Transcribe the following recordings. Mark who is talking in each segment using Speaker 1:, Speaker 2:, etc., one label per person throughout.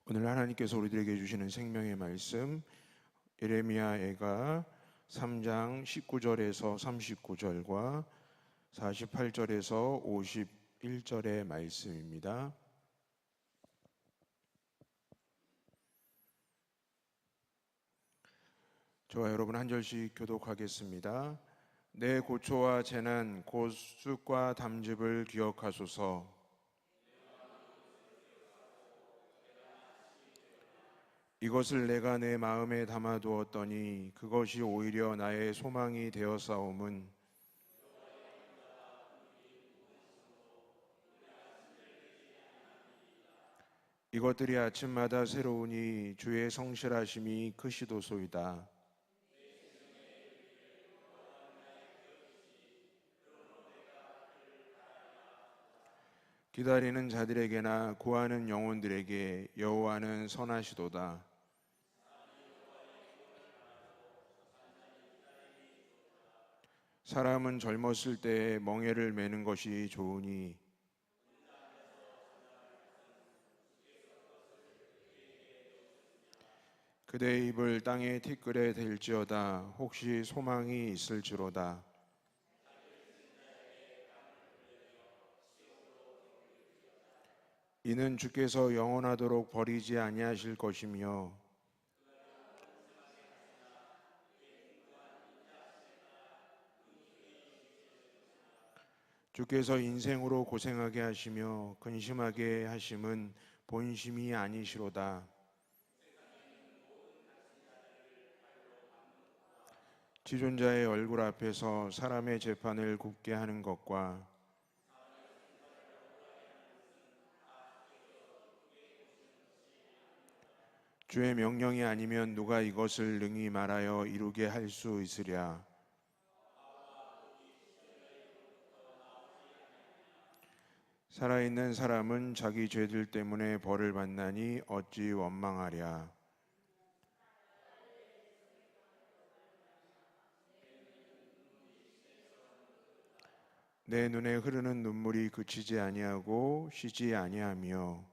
Speaker 1: 오늘 하나님께서 우리들에게 주시는 생명의 말씀 예레미야가 3장 19절에서 39절과 48절에서 51절의 말씀입니다. 저와 여러분 한 절씩 교독하겠습니다. 내 고초와 재난 곧 쑥과 담즙을 기억하소서. 이것을 내가 내 마음에 담아두었더니 그것이 오히려 나의 소망이 되어싸움은 이것들이 아침마다 새로우니 주의 성실하심이 크시도소이다. 기다리는 자들에게나 구하는 영혼들에게 여호와는 선하시도다. 사람은 젊었을 때에 멍에를 매는 것이 좋으니 그대의 입을 땅에 티끌에 댈지어다. 혹시 소망이 있을지로다. 이는 주께서 영원하도록 버리지 아니하실 것이며 주께서 인생으로 고생하게 하시며 근심하게 하심은 본심이 아니시로다. 지존자의 얼굴 앞에서 사람의 재판을 굽게 하는 것과 주의 명령이 아니면 누가 이것을 능히 말하여 이루게 할 수 있으랴. 살아있는 사람은 자기 죄들 때문에 벌을 받나니 어찌 원망하랴. 내 눈에 흐르는 눈물이 그치지 아니하고 쉬지 아니하며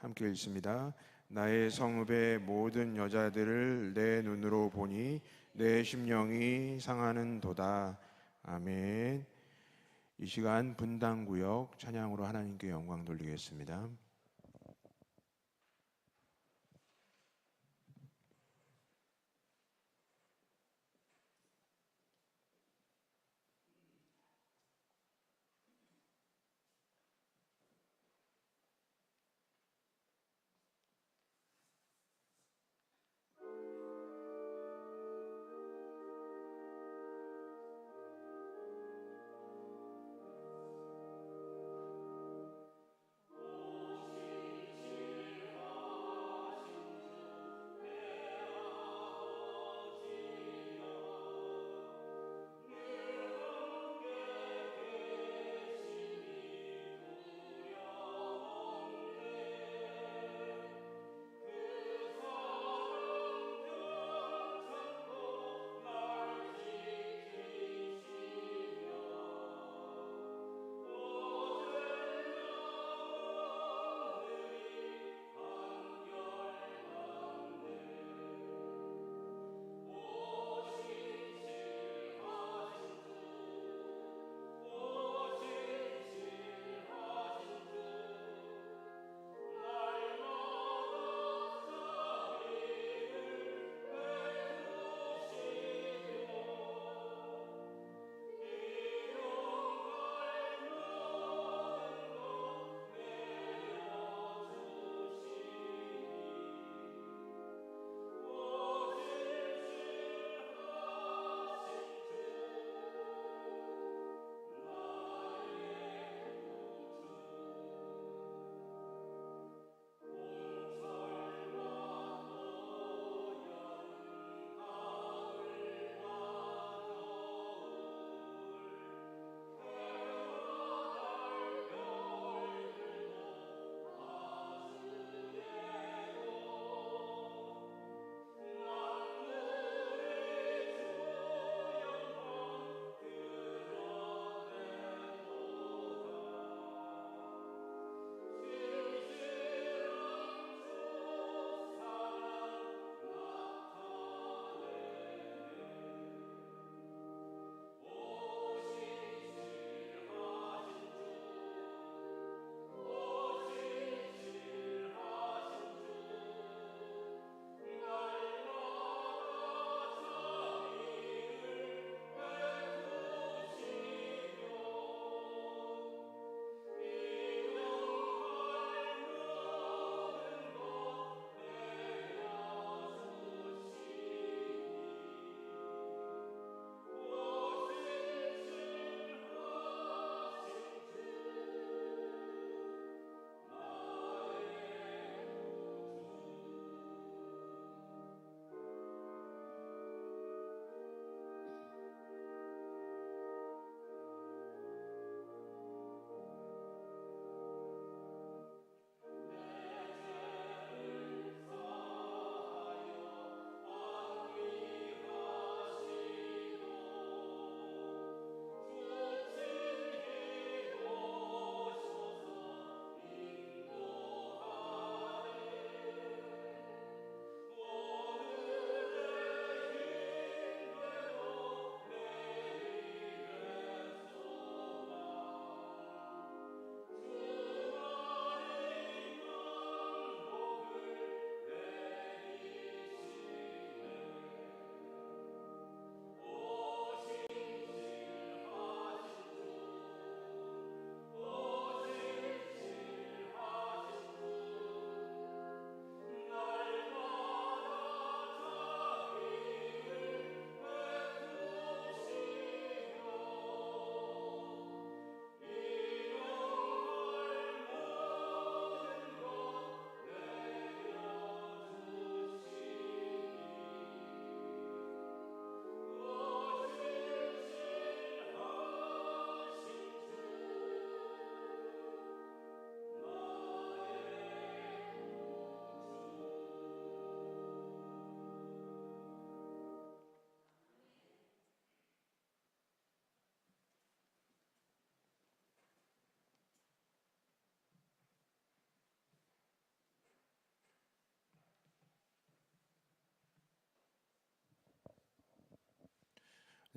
Speaker 1: 함께 읽습니다. 나의 성읍의 모든 여자들을 내 눈으로 보니 내 심령이 상하는 도다. 아멘. 이 시간 분당구역 찬양으로 하나님께 영광 돌리겠습니다.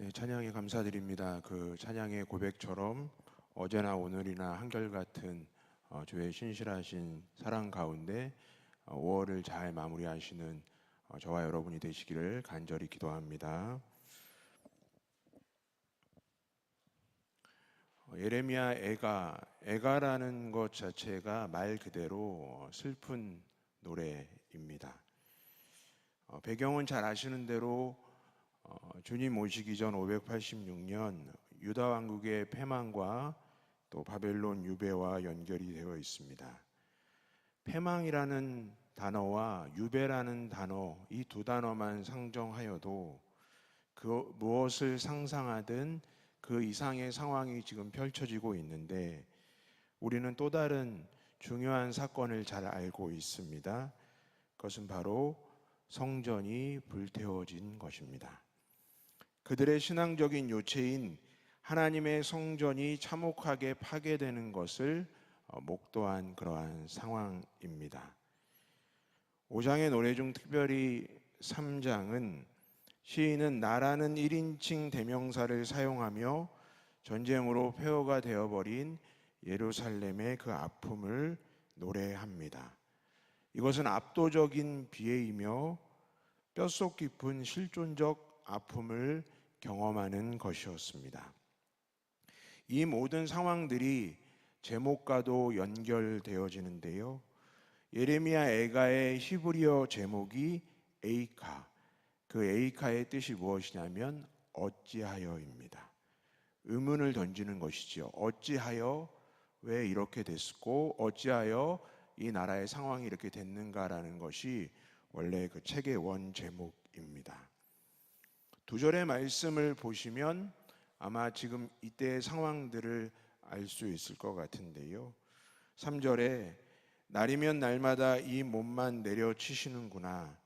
Speaker 1: 네, 찬양에 감사드립니다. 그 찬양의 고백처럼 어제나 오늘이나 한결같은 주의 신실하신 사랑 가운데 5월을 잘 마무리하시는 저와 여러분이 되시기를 간절히 기도합니다. 예레미야 애가라는 것 자체가 말 그대로 슬픈 노래입니다. 배경은 잘 아시는 대로 주님 오시기 전 586년 유다 왕국의 패망과 또 바벨론 유배와 연결이 되어 있습니다. 패망이라는 단어와 유배라는 단어, 이 두 단어만 상정하여도 그 무엇을 상상하든 그 이상의 상황이 지금 펼쳐지고 있는데, 우리는 또 다른 중요한 사건을 잘 알고 있습니다. 그것은 바로 성전이 불태워진 것입니다. 그들의 신앙적인 요체인 하나님의 성전이 참혹하게 파괴되는 것을 목도한 그러한 상황입니다. 5장의 노래 중 특별히 3장은 시인은 나라는 1인칭 대명사를 사용하며 전쟁으로 폐허가 되어버린 예루살렘의 그 아픔을 노래합니다. 이것은 압도적인 비애이며 뼛속 깊은 실존적 아픔을 경험하는 것이었습니다. 이 모든 상황들이 제목과도 연결되어지는데요. 예레미야 애가의 히브리어 제목이 에이카, 그 에이카의 뜻이 무엇이냐면 어찌하여입니다. 의문을 던지는 것이지요. 어찌하여 왜 이렇게 됐고 어찌하여 이 나라의 상황이 이렇게 됐는가라는 것이 원래 그 책의 원 제목입니다. 두 절의 말씀을 보시면 아마 지금 이때의 상황들을 알 수 있을 것 같은데요. 3절에 날이면 날마다 이 몸만 내려치시는구나.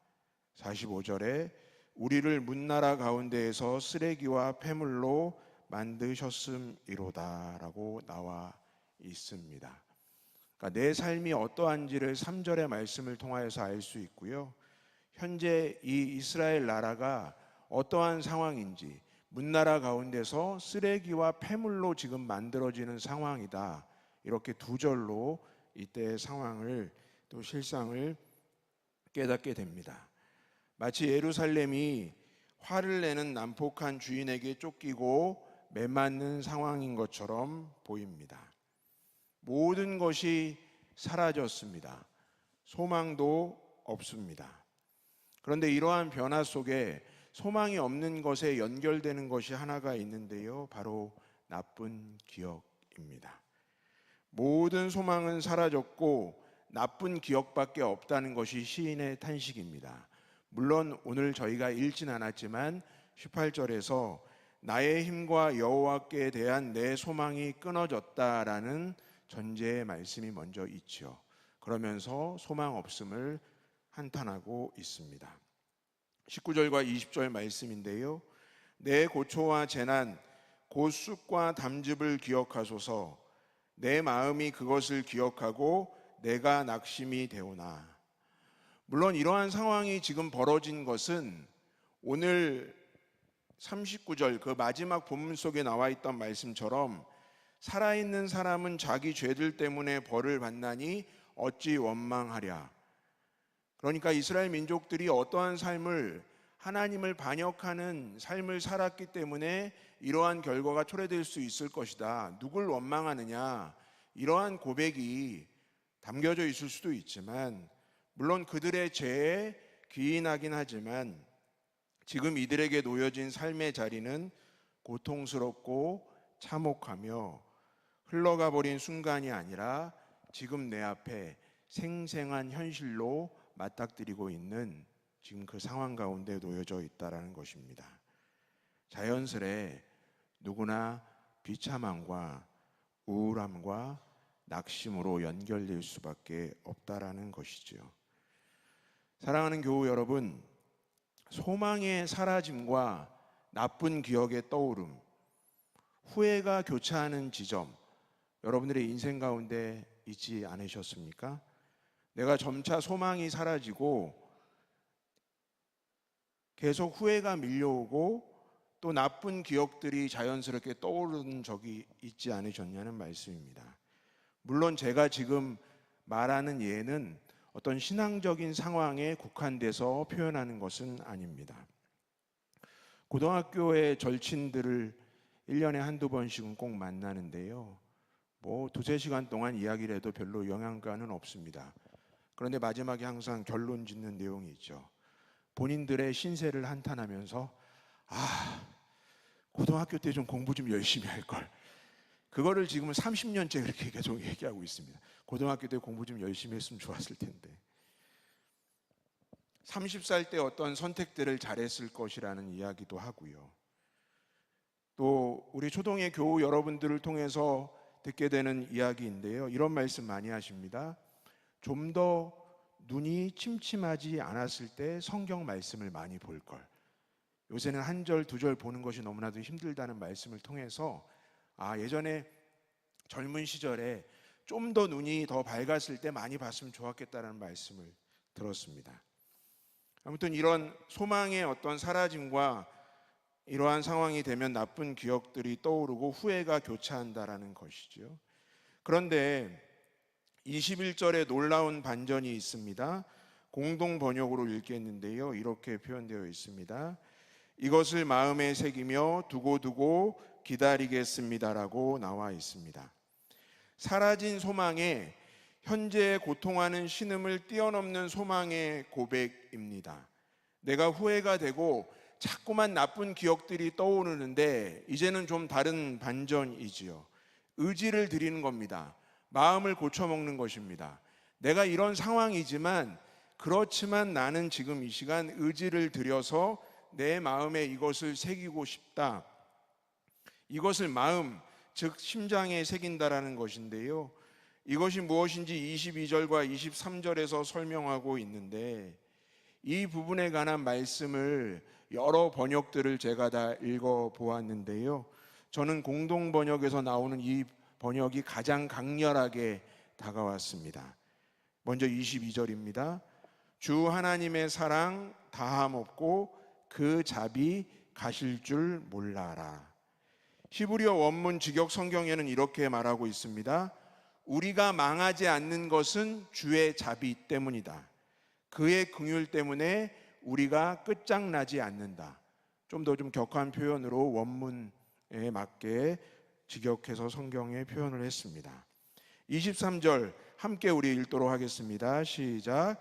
Speaker 1: 45절에 우리를 문나라 가운데에서 쓰레기와 폐물로 만드셨음이로다 라고 나와 있습니다. 그러니까 내 삶이 어떠한지를 3절의 말씀을 통하여서 알 수 있고요. 현재 이 이스라엘 나라가 어떠한 상황인지, 문나라 가운데서 쓰레기와 폐물로 지금 만들어지는 상황이다, 이렇게 두 절로 이때의 상황을 또 실상을 깨닫게 됩니다. 마치 예루살렘이 화를 내는 난폭한 주인에게 쫓기고 매맞는 상황인 것처럼 보입니다. 모든 것이 사라졌습니다. 소망도 없습니다. 그런데 이러한 변화 속에 소망이 없는 것에 연결되는 것이 하나가 있는데요. 바로 나쁜 기억입니다. 모든 소망은 사라졌고 나쁜 기억밖에 없다는 것이 시인의 탄식입니다. 물론 오늘 저희가 읽진 않았지만 18절에서 나의 힘과 여호와께 대한 내 소망이 끊어졌다라는 전제의 말씀이 먼저 있죠. 그러면서 소망 없음을 한탄하고 있습니다. 19절과 20절 말씀인데요. 내 고초와 재난 곧 쑥과 담즙을 기억하소서. 내 마음이 그것을 기억하고 내가 낙심이 되오나. 물론 이러한 상황이 지금 벌어진 것은 오늘 39절 그 마지막 본문 속에 나와 있던 말씀처럼 살아있는 사람은 자기 죄들 때문에 벌을 받나니 어찌 원망하랴. 그러니까 이스라엘 민족들이 어떠한 삶을, 하나님을 반역하는 삶을 살았기 때문에 이러한 결과가 초래될 수 있을 것이다. 누굴 원망하느냐, 이러한 고백이 담겨져 있을 수도 있지만, 물론 그들의 죄에 기인하긴 하지만 지금 이들에게 놓여진 삶의 자리는 고통스럽고 참혹하며 흘러가 버린 순간이 아니라 지금 내 앞에 생생한 현실로 맞닥뜨리고 있는 지금 그 상황 가운데 놓여져 있다는 것입니다. 자연스레 누구나 비참함과 우울함과 낙심으로 연결될 수밖에 없다라는 것이죠. 사랑하는 교우 여러분, 소망의 사라짐과 나쁜 기억의 떠오름, 후회가 교차하는 지점, 여러분들의 인생 가운데 있지 않으셨습니까? 내가 점차 소망이 사라지고 계속 후회가 밀려오고 또 나쁜 기억들이 자연스럽게 떠오르는 적이 있지 않으셨냐는 말씀입니다. 물론 제가 지금 말하는 예는 어떤 신앙적인 상황에 국한돼서 표현하는 것은 아닙니다. 고등학교의 절친들을 1년에 한두 번씩은 꼭 만나는데요. 뭐 두세 시간 동안 이야기를 해도 별로 영향가는 없습니다. 그런데 마지막에 항상 결론 짓는 내용이 있죠. 본인들의 신세를 한탄하면서 고등학교 때 좀 공부 좀 열심히 할 걸. 그거를 지금은 30년째 그렇게 계속 얘기하고 있습니다. 고등학교 때 공부 좀 열심히 했으면 좋았을 텐데. 30살 때 어떤 선택들을 잘했을 것이라는 이야기도 하고요. 또 우리 초동의 교우 여러분들을 통해서 듣게 되는 이야기인데요. 이런 말씀 많이 하십니다. 좀 더 눈이 침침하지 않았을 때 성경 말씀을 많이 볼 걸. 요새는 한 절, 두 절 보는 것이 너무나도 힘들다는 말씀을 통해서 예전에 젊은 시절에 좀 더 눈이 더 밝았을 때 많이 봤으면 좋았겠다는 말씀을 들었습니다. 아무튼 이런 소망의 어떤 사라짐과 이러한 상황이 되면 나쁜 기억들이 떠오르고 후회가 교차한다라는 것이죠. 그런데 21절에 놀라운 반전이 있습니다. 공동 번역으로 읽겠는데요. 이렇게 표현되어 있습니다. 이것을 마음에 새기며 두고두고 기다리겠습니다라고 나와 있습니다. 사라진 소망에 현재 고통하는 신음을 뛰어넘는 소망의 고백입니다. 내가 후회가 되고 자꾸만 나쁜 기억들이 떠오르는데 이제는 좀 다른 반전이지요. 의지를 드리는 겁니다. 마음을 고쳐먹는 것입니다. 내가 이런 상황이지만 그렇지만 나는 지금 이 시간 의지를 들여서 내 마음에 이것을 새기고 싶다. 이것을 마음, 즉 심장에 새긴다라는 것인데요. 이것이 무엇인지 22절과 23절에서 설명하고 있는데 이 부분에 관한 말씀을 여러 번역들을 제가 다 읽어보았는데요. 저는 공동 번역에서 나오는 이 번역이 가장 강렬하게 다가왔습니다. 먼저 22절입니다. 주 하나님의 사랑 다함 없고 그 자비 가실 줄 몰라라. 히브리어 원문 직역 성경에는 이렇게 말하고 있습니다. 우리가 망하지 않는 것은 주의 자비 때문이다. 그의 긍휼 때문에 우리가 끝장나지 않는다. 좀 더 격한 표현으로 원문에 맞게 직역해서 성경에 표현을 했습니다. 23절 함께 우리 읽도록 하겠습니다. 시작.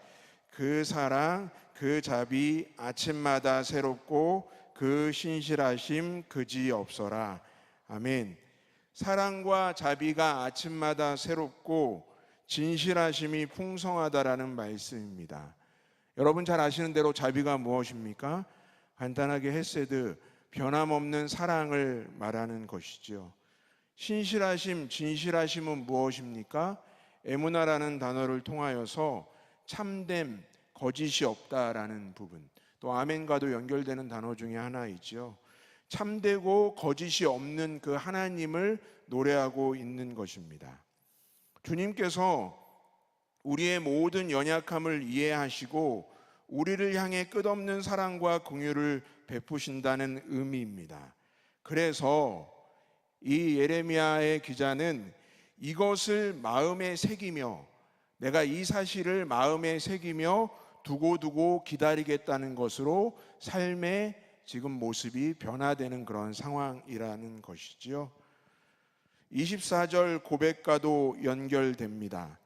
Speaker 1: 그 사랑 그 자비 아침마다 새롭고 그 신실하심 그지없어라. 아멘. 사랑과 자비가 아침마다 새롭고 진실하심이 풍성하다라는 말씀입니다. 여러분 잘 아시는 대로 자비가 무엇입니까? 간단하게 헤세드, 변함없는 사랑을 말하는 것이죠. 신실하심, 진실하심은 무엇입니까? 에무나라는 단어를 통하여서 참됨, 거짓이 없다라는 부분, 또 아멘과도 연결되는 단어 중에 하나이죠. 참되고 거짓이 없는 그 하나님을 노래하고 있는 것입니다. 주님께서 우리의 모든 연약함을 이해하시고 우리를 향해 끝없는 사랑과 긍휼을 베푸신다는 의미입니다. 그래서 이 예레미야의 기자는 이것을 마음에 새기며 내가 이 사실을 마음에 새기며 두고두고 기다리겠다는 것으로 삶의 지금 모습이 변화되는 그런 상황이라는 것이지요. 24절 고백과도 연결됩니다.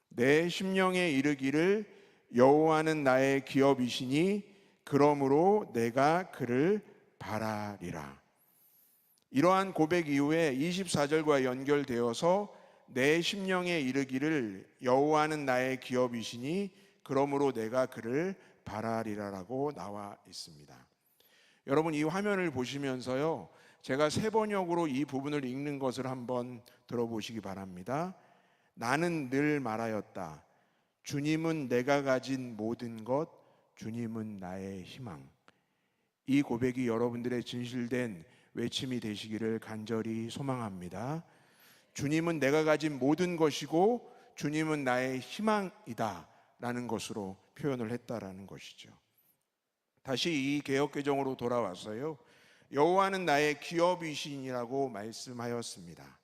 Speaker 1: 내 심령에 이르기를 여호와는 나의 기업이시니 그러므로 내가 그를 바라리라. 이러한 고백 이후에 24절과 연결되어서 내 심령에 이르기를 여호와는 나의 기업이시니 그러므로 내가 그를 바라리라라고 나와 있습니다. 여러분 이 화면을 보시면서요, 제가 세 번역으로 이 부분을 읽는 것을 한번 들어보시기 바랍니다. 나는 늘 말하였다. 주님은 내가 가진 모든 것, 주님은 나의 희망. 이 고백이 여러분들의 진실된 외침이 되시기를 간절히 소망합니다. 주님은 내가 가진 모든 것이고 주님은 나의 희망이다 라는 것으로 표현을 했다라는 것이죠. 다시 이 개역개정으로 돌아왔어요. 여호와는 나의 기업이시니라고 말씀하였습니다.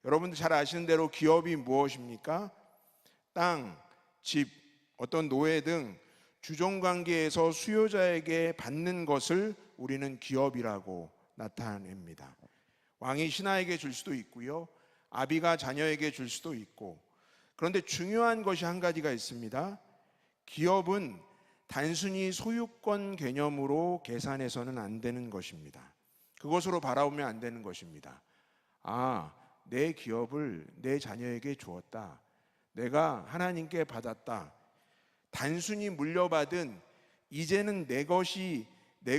Speaker 1: 여러분들 잘 아시는 대로 기업이 무엇입니까? 땅, 집, 어떤 노예 등 주종관계에서 수요자에게 받는 것을 우리는 기업이라고 나타냅니다. 왕이 신하에게 줄 수도 있고요, 아비가 자녀에게 줄 수도 있고. 그런데 중요한 것이 한 가지가 있습니다. 기업은 단순히 소유권 개념으로 계산해서는 안 되는 것입니다. 그것으로 바라보면 안 되는 것입니다. 내 기업을 내 자녀에게 주었다, 내가 하나님께 받았다, 단순히 물려받은 이제는 내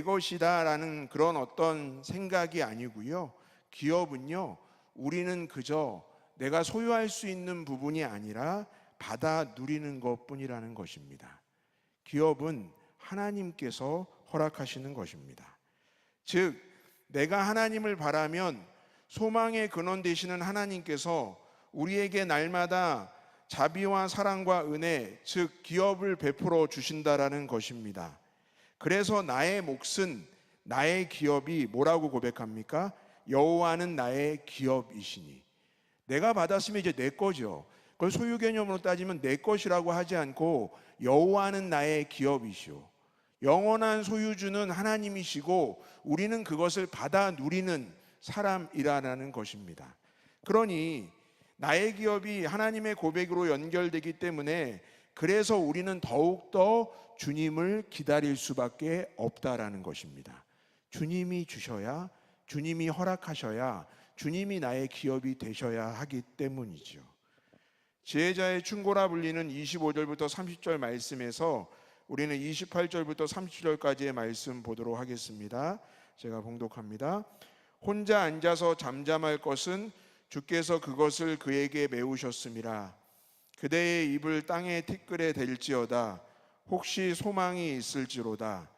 Speaker 1: 것이다 라는 그런 어떤 생각이 아니고요, 기업은요, 우리는 그저 내가 소유할 수 있는 부분이 아니라 받아 누리는 것뿐이라는 것입니다. 기업은 하나님께서 허락하시는 것입니다. 즉, 내가 하나님을 바라면 소망의 근원 되시는 하나님께서 우리에게 날마다 자비와 사랑과 은혜, 즉 기업을 베풀어 주신다라는 것입니다. 그래서 나의 몫은, 나의 기업이 뭐라고 고백합니까? 여호와는 나의 기업이시니. 내가 받았으면 이제 내 거죠. 그걸 소유 개념으로 따지면 내 것이라고 하지 않고 여호와는 나의 기업이시오, 영원한 소유주는 하나님이시고 우리는 그것을 받아 누리는 사람이라는 것입니다. 그러니 나의 기업이 하나님의 고백으로 연결되기 때문에 그래서 우리는 더욱더 주님을 기다릴 수밖에 없다라는 것입니다. 주님이 주셔야, 주님이 허락하셔야, 주님이 나의 기업이 되셔야 하기 때문이죠. 지혜자의 충고라 불리는 25절부터 30절 말씀에서 우리는 28절부터 30절까지의 말씀 보도록 하겠습니다. 제가 봉독합니다. 혼자 앉아서 잠잠할 것은 주께서 그것을 그에게 메우셨음이라. 그대의 입을 땅에 티끌에 댈지어다. 혹시 소망이 있을지로다.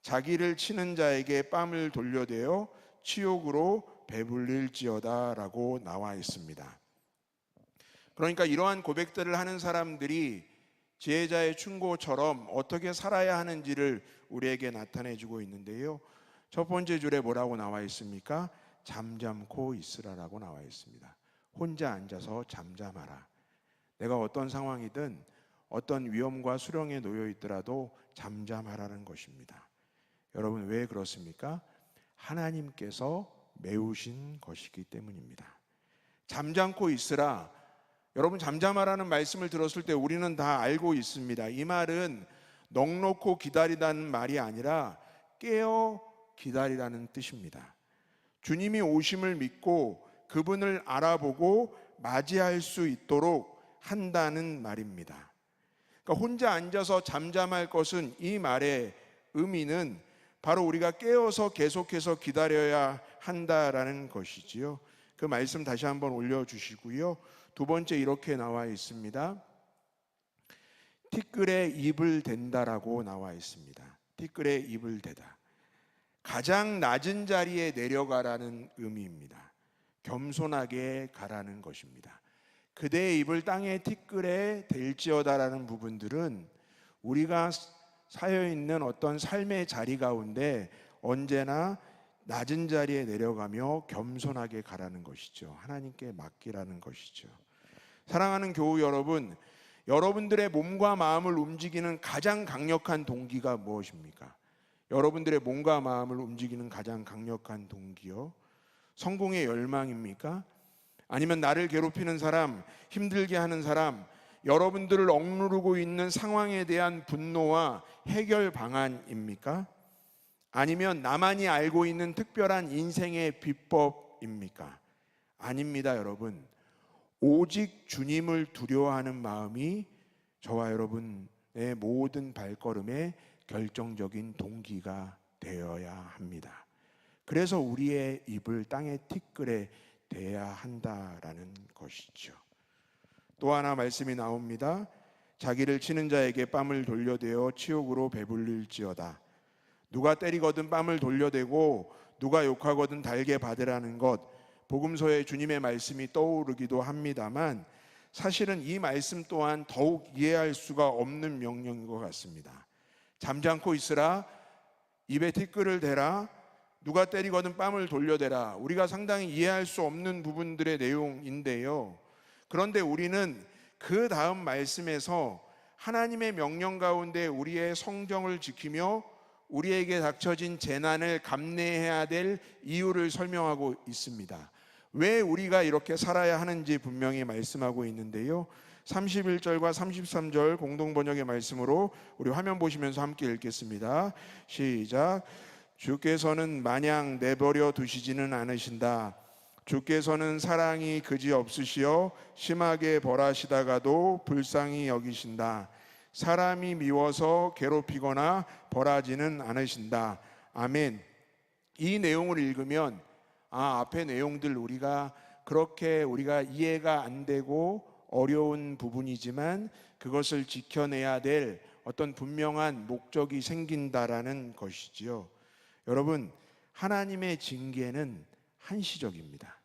Speaker 1: 자기를 치는 자에게 뺨을 돌려대어 치욕으로 배불릴지어다 라고 나와 있습니다. 그러니까 이러한 고백들을 하는 사람들이 지혜자의 충고처럼 어떻게 살아야 하는지를 우리에게 나타내주고 있는데요, 첫 번째 줄에 뭐라고 나와 있습니까? 잠잠코 있으라라고 나와 있습니다. 혼자 앉아서 잠잠하라. 내가 어떤 상황이든 어떤 위험과 수령에 놓여 있더라도 잠잠하라는 것입니다. 여러분, 왜 그렇습니까? 하나님께서 메우신 것이기 때문입니다. 잠잠코 있으라. 여러분, 잠잠하라는 말씀을 들었을 때 우리는 다 알고 있습니다. 이 말은 넋놓고 기다리라는 말이 아니라 깨어 기다리라는 뜻입니다. 주님이 오심을 믿고 그분을 알아보고 맞이할 수 있도록 한다는 말입니다. 그러니까 혼자 앉아서 잠잠할 것은, 이 말의 의미는 바로 우리가 깨어서 계속해서 기다려야 한다라는 것이지요. 그 말씀 다시 한번 올려주시고요. 두 번째, 이렇게 나와 있습니다. 티끌에 입을 댄다라고 나와 있습니다. 티끌에 입을 대다. 가장 낮은 자리에 내려가라는 의미입니다. 겸손하게 가라는 것입니다. 그대의 입을 땅에 티끌에 댈지어다라는 부분들은 우리가 사여있는 어떤 삶의 자리 가운데 언제나 낮은 자리에 내려가며 겸손하게 가라는 것이죠. 하나님께 맡기라는 것이죠. 사랑하는 교우 여러분, 여러분들의 몸과 마음을 움직이는 가장 강력한 동기가 무엇입니까? 여러분들의 몸과 마음을 움직이는 가장 강력한 동기요? 성공의 열망입니까? 아니면 나를 괴롭히는 사람, 힘들게 하는 사람, 여러분들을 억누르고 있는 상황에 대한 분노와 해결 방안입니까? 아니면 나만이 알고 있는 특별한 인생의 비법입니까? 아닙니다, 여러분. 오직 주님을 두려워하는 마음이 저와 여러분의 모든 발걸음의 결정적인 동기가 되어야 합니다. 그래서 우리의 입을 땅의 티끌에 대야 한다라는 것이죠. 또 하나 말씀이 나옵니다. 자기를 치는 자에게 뺨을 돌려대어 치욕으로 배불릴지어다. 누가 때리거든 뺨을 돌려대고 누가 욕하거든 달게 받으라는 것, 복음서에 주님의 말씀이 떠오르기도 합니다만 사실은 이 말씀 또한 더욱 이해할 수가 없는 명령인 것 같습니다. 잠잠코 있으라, 입에 티끌을 대라, 누가 때리거든 뺨을 돌려대라. 우리가 상당히 이해할 수 없는 부분들의 내용인데요. 그런데 우리는 그 다음 말씀에서 하나님의 명령 가운데 우리의 성정을 지키며 우리에게 닥쳐진 재난을 감내해야 될 이유를 설명하고 있습니다. 왜 우리가 이렇게 살아야 하는지 분명히 말씀하고 있는데요. 31절과 33절 공동번역의 말씀으로 우리 화면 보시면서 함께 읽겠습니다. 시작. 주께서는 마냥 내버려 두시지는 않으신다. 주께서는 사랑이 그지없으시어 심하게 벌하시다가도 불쌍히 여기신다. 사람이 미워서 괴롭히거나 벌하지는 않으신다. 아멘. 이 내용을 읽으면 앞의 내용들 우리가 그렇게 우리가 이해가 안 되고 어려운 부분이지만 그것을 지켜내야 될 어떤 분명한 목적이 생긴다라는 것이지요. 여러분, 하나님의 징계는 한시적입니다.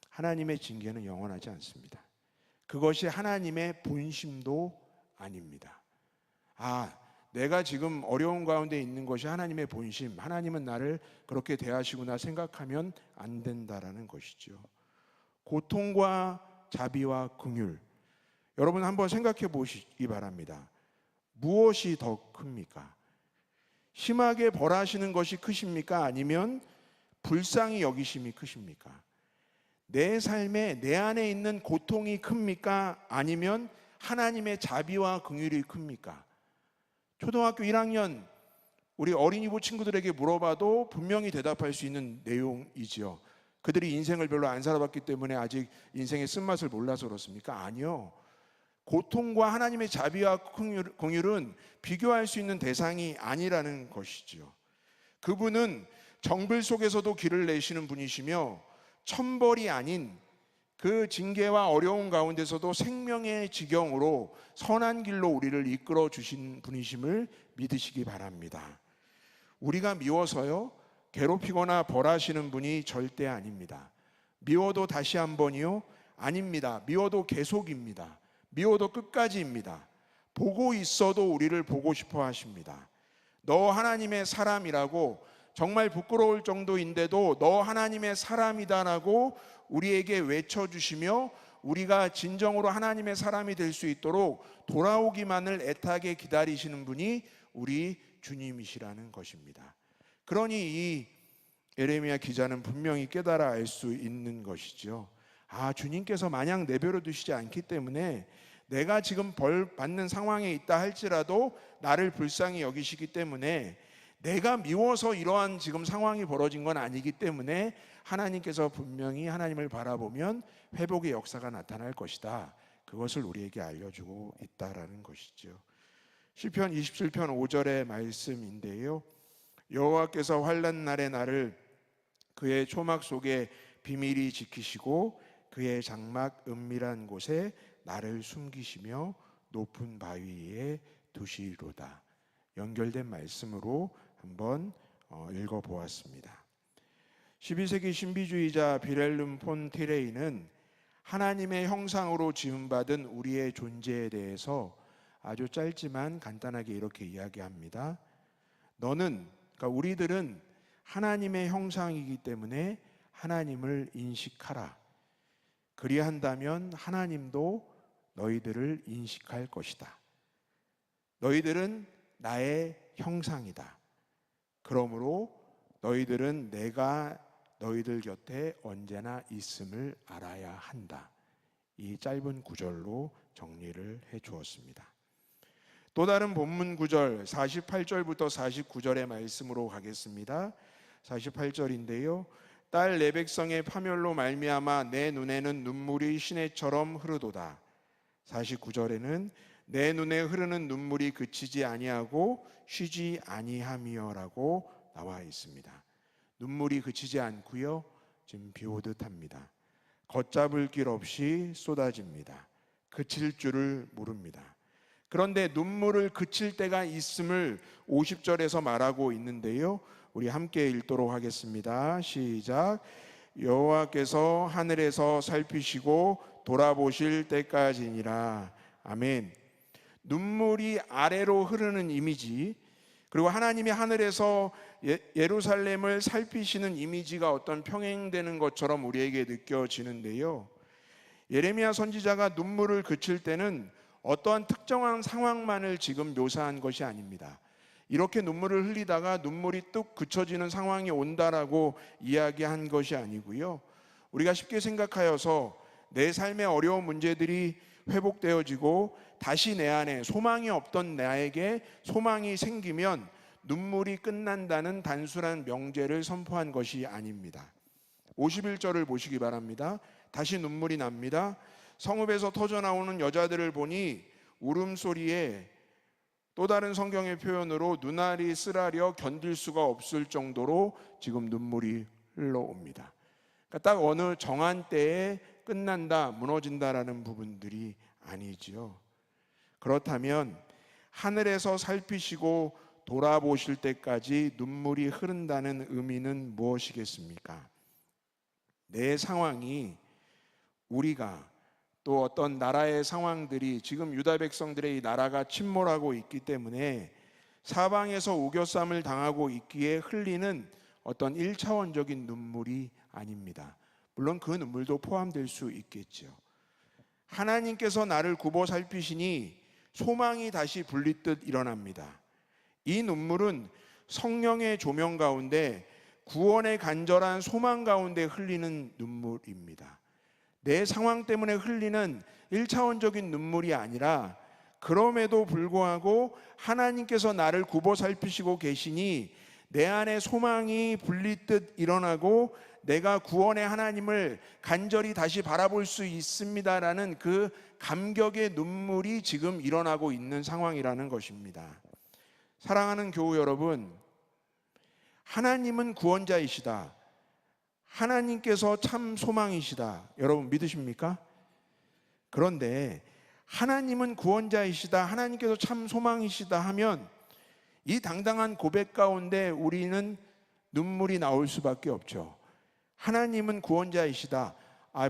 Speaker 1: 하나님의 징계는 영원하지 않습니다. 그것이 하나님의 본심도 아닙니다. 내가 지금 어려운 가운데 있는 것이 하나님의 본심, 하나님은 나를 그렇게 대하시구나 생각하면 안 된다라는 것이죠. 고통과 자비와 긍휼, 여러분 한번 생각해 보시기 바랍니다. 무엇이 더 큽니까? 심하게 벌하시는 것이 크십니까? 아니면 불쌍히 여기심이 크십니까? 내 삶에 내 안에 있는 고통이 큽니까? 아니면 하나님의 자비와 긍휼이 큽니까? 초등학교 1학년 우리 어린이부 친구들에게 물어봐도 분명히 대답할 수 있는 내용이지요. 그들이 인생을 별로 안 살아봤기 때문에 아직 인생의 쓴맛을 몰라서 그렇습니까? 아니요. 고통과 하나님의 자비와 긍휼은 비교할 수 있는 대상이 아니라는 것이지요. 그분은 정글 속에서도 길을 내시는 분이시며 천벌이 아닌 그 징계와 어려운 가운데서도 생명의 지경으로 선한 길로 우리를 이끌어 주신 분이심을 믿으시기 바랍니다. 우리가 미워서요 괴롭히거나 벌하시는 분이 절대 아닙니다. 미워도 다시 한 번이요? 아닙니다. 미워도 계속입니다. 미워도 끝까지입니다. 보고 있어도 우리를 보고 싶어 하십니다. 너 하나님의 사람이라고 정말 부끄러울 정도인데도 너 하나님의 사람이다라고 우리에게 외쳐주시며 우리가 진정으로 하나님의 사람이 될 수 있도록 돌아오기만을 애타게 기다리시는 분이 우리 주님이시라는 것입니다. 그러니 이 예레미야 기자는 분명히 깨달아 알 수 있는 것이죠. 주님께서 마냥 내버려 두시지 않기 때문에 내가 지금 벌 받는 상황에 있다 할지라도 나를 불쌍히 여기시기 때문에 내가 미워서 이러한 지금 상황이 벌어진 건 아니기 때문에 하나님께서 분명히 하나님을 바라보면 회복의 역사가 나타날 것이다. 그것을 우리에게 알려주고 있다라는 것이죠. 시편 27편 5절의 말씀인데요. 여호와께서 환난 날에 나를 그의 초막 속에 비밀히 지키시고 그의 장막 은밀한 곳에 나를 숨기시며 높은 바위에 두시리로다. 연결된 말씀으로 한번 읽어보았습니다. 12세기 신비주의자 비렐름 폰 티레이는 하나님의 형상으로 지음받은 우리의 존재에 대해서 아주 짧지만 간단하게 이렇게 이야기합니다. 그러니까 우리들은 하나님의 형상이기 때문에 하나님을 인식하라. 그리한다면 하나님도 너희들을 인식할 것이다. 너희들은 나의 형상이다. 그러므로 너희들은 내가 너희들 곁에 언제나 있음을 알아야 한다. 이 짧은 구절로 정리를 해 주었습니다. 또 다른 본문 구절 48절부터 49절의 말씀으로 가겠습니다. 48절인데요. 딸 내 백성의 파멸로 말미암아 내 눈에는 눈물이 시내처럼 흐르도다. 49절에는 내 눈에 흐르는 눈물이 그치지 아니하고 쉬지 아니하며라고 나와 있습니다. 눈물이 그치지 않고요. 지금 비 오듯 합니다. 걷잡을 길 없이 쏟아집니다. 그칠 줄을 모릅니다. 그런데 눈물을 그칠 때가 있음을 50절에서 말하고 있는데요. 우리 함께 읽도록 하겠습니다. 시작. 여호와께서 하늘에서 살피시고 돌아보실 때까지니라. 아멘. 눈물이 아래로 흐르는 이미지, 그리고 하나님이 하늘에서 예루살렘을 살피시는 이미지가 어떤 평행되는 것처럼 우리에게 느껴지는데요, 예레미야 선지자가 눈물을 그칠 때는 어떠한 특정한 상황만을 지금 묘사한 것이 아닙니다. 이렇게 눈물을 흘리다가 눈물이 뚝 그쳐지는 상황이 온다라고 이야기한 것이 아니고요, 우리가 쉽게 생각하여서 내 삶의 어려운 문제들이 회복되어지고 다시 내 안에 소망이 없던 나에게 소망이 생기면 눈물이 끝난다는 단순한 명제를 선포한 것이 아닙니다. 51절을 보시기 바랍니다. 다시 눈물이 납니다. 성읍에서 터져나오는 여자들을 보니 울음소리에 또 다른 성경의 표현으로 눈알이 쓰라려 견딜 수가 없을 정도로 지금 눈물이 흘러옵니다. 그러니까 딱 어느 정한 때에 끝난다, 무너진다라는 부분들이 아니지요. 그렇다면 하늘에서 살피시고 돌아보실 때까지 눈물이 흐른다는 의미는 무엇이겠습니까? 내 상황이, 우리가 또 어떤 나라의 상황들이 지금 유다 백성들의 이 나라가 침몰하고 있기 때문에 사방에서 우겨쌈을 당하고 있기에 흘리는 어떤 1차원적인 눈물이 아닙니다. 물론 그 눈물도 포함될 수 있겠죠. 하나님께서 나를 굽어 살피시니 소망이 다시 불리듯 일어납니다. 이 눈물은 성령의 조명 가운데 구원의 간절한 소망 가운데 흘리는 눈물입니다. 내 상황 때문에 흘리는 1차원적인 눈물이 아니라 그럼에도 불구하고 하나님께서 나를 굽어 살피시고 계시니 내 안에 소망이 불리듯 일어나고 내가 구원의 하나님을 간절히 다시 바라볼 수 있습니다라는 그 감격의 눈물이 지금 일어나고 있는 상황이라는 것입니다. 사랑하는 교우 여러분, 하나님은 구원자이시다, 하나님께서 참 소망이시다, 여러분 믿으십니까? 그런데 하나님은 구원자이시다, 하나님께서 참 소망이시다 하면 이 당당한 고백 가운데 우리는 눈물이 나올 수밖에 없죠. 하나님은 구원자이시다.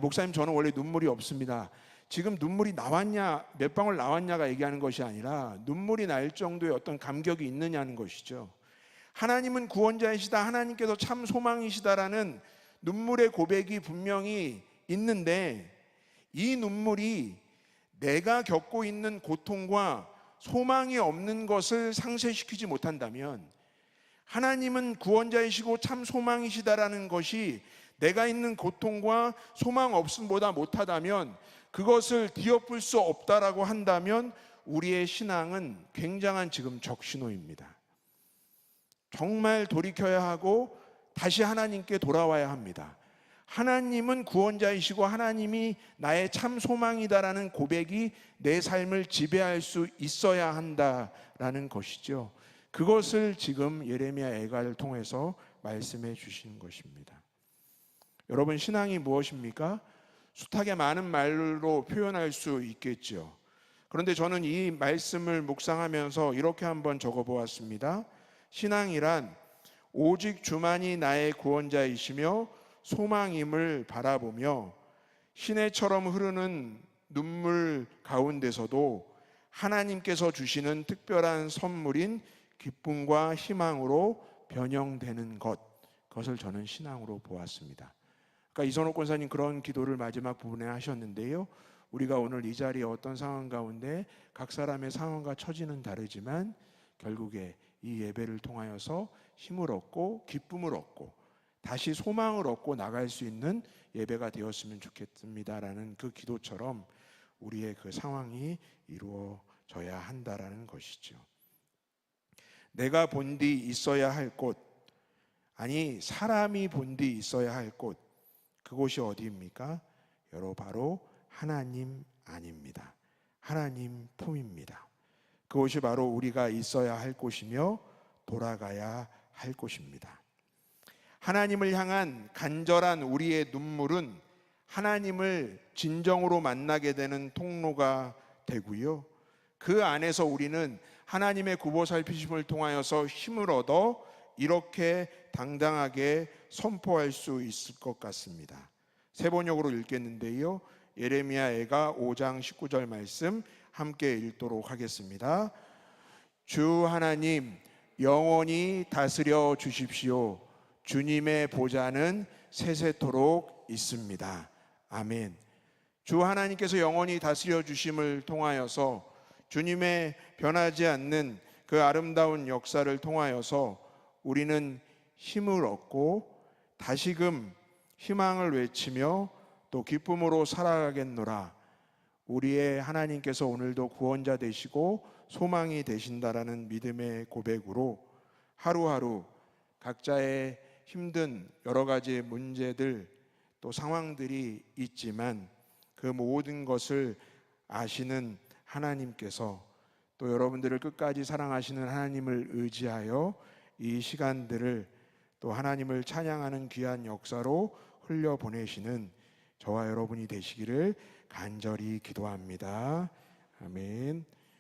Speaker 1: 목사님 저는 원래 눈물이 없습니다. 지금 눈물이 나왔냐, 몇 방울 나왔냐가 얘기하는 것이 아니라 눈물이 날 정도의 어떤 감격이 있느냐는 것이죠. 하나님은 구원자이시다, 하나님께서 참 소망이시다라는 눈물의 고백이 분명히 있는데 이 눈물이 내가 겪고 있는 고통과 소망이 없는 것을 상쇄시키지 못한다면, 하나님은 구원자이시고 참 소망이시다라는 것이 내가 있는 고통과 소망 없음보다 못하다면, 그것을 뒤엎을 수 없다라고 한다면 우리의 신앙은 굉장한 지금 적신호입니다. 정말 돌이켜야 하고 다시 하나님께 돌아와야 합니다. 하나님은 구원자이시고 하나님이 나의 참 소망이다라는 고백이 내 삶을 지배할 수 있어야 한다라는 것이죠. 그것을 지금 예레미야 애가를 통해서 말씀해 주시는 것입니다. 여러분, 신앙이 무엇입니까? 숱하게 많은 말로 표현할 수 있겠죠. 그런데 저는 이 말씀을 묵상하면서 이렇게 한번 적어보았습니다. 신앙이란 오직 주만이 나의 구원자이시며 소망임을 바라보며 시내처럼 흐르는 눈물 가운데서도 하나님께서 주시는 특별한 선물인 기쁨과 희망으로 변형되는 그것을 저는 신앙으로 보았습니다. 아까 이선옥 권사님 그런 기도를 마지막 부분에 하셨는데요, 우리가 오늘 이 자리에 어떤 상황 가운데 각 사람의 상황과 처지는 다르지만 결국에 이 예배를 통하여서 힘을 얻고 기쁨을 얻고 다시 소망을 얻고 나갈 수 있는 예배가 되었으면 좋겠습니다라는 그 기도처럼 우리의 그 상황이 이루어져야 한다라는 것이죠. 내가 본 뒤 있어야 할 곳, 아니 사람이 본 뒤 있어야 할 곳, 그곳이 어디입니까? 바로 하나님 안입니다. 하나님 품입니다. 그곳이 바로 우리가 있어야 할 곳이며 돌아가야 할 곳입니다. 하나님을 향한 간절한 우리의 눈물은 하나님을 진정으로 만나게 되는 통로가 되고요, 그 안에서 우리는 하나님의 굽어 살피심을 통하여서 힘을 얻어 이렇게 당당하게 선포할 수 있을 것 같습니다. 세 번역으로 읽겠는데요, 예레미야 애가 5장 19절 말씀 함께 읽도록 하겠습니다. 주 하나님, 영원히 다스려 주십시오. 주님의 보좌는 세세토록 있습니다. 아멘. 주 하나님께서 영원히 다스려 주심을 통하여서 주님의 변하지 않는 그 아름다운 역사를 통하여서 우리는 힘을 얻고 다시금 희망을 외치며 또 기쁨으로 살아가겠노라. 우리의 하나님께서 오늘도 구원자 되시고 소망이 되신다라는 믿음의 고백으로 하루하루 각자의 힘든 여러 가지 문제들 또 상황들이 있지만 그 모든 것을 아시는 하나님께서 또 여러분들을 끝까지 사랑하시는 하나님을 의지하여 이 시간들을 또 하나님을 찬양하는 귀한 역사로 흘려보내시는 저와 여러분이 되시기를 간절히 기도합니다. 아멘.